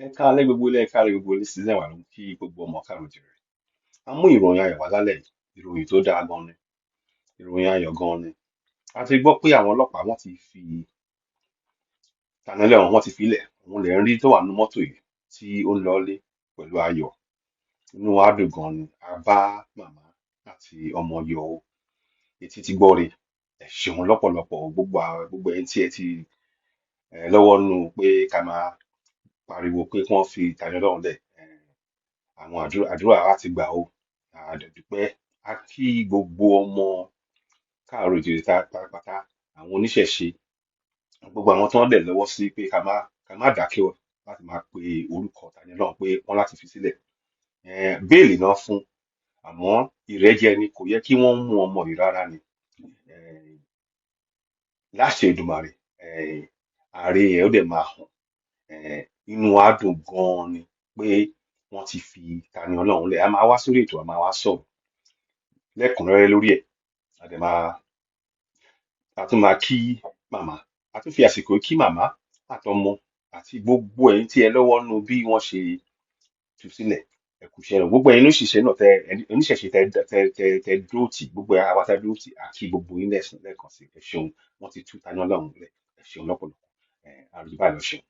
Ẹ káalẹ́ gbogbo ilé, ẹ káalẹ́ gbogbo ilé sílẹ̀ wà ló ń kí gbogbo ọmọ káàrọ̀ jèrè. A mú ìròyìn ayọ̀ wá lálẹ́ yìí, ìròyìn tó dáa gan ni, ìròyìn ayọ̀ gan ni. A ti gbọ́ pé àwọn ọlọ́pàá wọ́n ti fi Tani Olohun wọ́n ti filẹ̀, òun lè ń rí tó wà nínú mọ́tò yìí tí ó ń lọlé pẹ̀lú ayọ̀. Inú wa dùn gan ni, a bá màmá àti ọmọ yọ ó. Etí ti gbọ́ re, ẹ ṣeun lọ́pọ̀lọpọ̀ gbogbo ẹ̀yin tí ẹ ti lọ́wọ́ nínú pé ká máa pariwo pé kí wọ́n fi Tani Olohun lẹ̀. Àwọn àdúrà wa ti gbà ó. A dẹ̀ dúpẹ́. A kí gbogbo ọmọ káàárọ̀ oòjíire pátápátá, àwọn oníṣẹ̀ṣe, gbogbo àwọn tí wọ́n dẹ̀ lọ́wọ́ sí pé ká má dákẹ́ ọ láti máa pe orúkọ Tani Olohun pé wọ́n láti fi sílẹ̀. Béèlì náà fún, àmọ́ ìrẹ́jẹ ni, kò yẹ kí wọ́n mú ọmọ yìí rárá ni. Láṣẹ Èdùmàrè, ààrẹ ẹ̀ ó dẹ̀ máa hàn. Inú wa dùn gan ni pé wọ́n ti fi Tani Olohun lẹ̀. A máa wá sórí ètò, a máa wá sọ̀rọ̀ lẹ́kùnrẹ́rẹ́ lórí ẹ̀. A tún máa kí màmá, a tún fi àsìkò kí màmá àtọmọ àti gbogbo ẹ̀yin tí ẹ lọ́wọ́ nínú bí wọ́n ṣe tú sílẹ̀. Ẹ kú iṣẹ́ náà. Gbogbo ẹ̀yin oníṣẹ̀ṣe náà oníṣẹ̀ṣe tẹ dúró tì, gbogbo àwa tẹ dúró tì, àti gbogbo yín lẹ́ẹ̀kan sí. Ẹ ṣeun, wọ́n ti tú Tani Olohun lẹ̀. Ẹ ṣeun lọ́pọ̀lọpọ̀. Àrùn báyìí lọ ṣeun.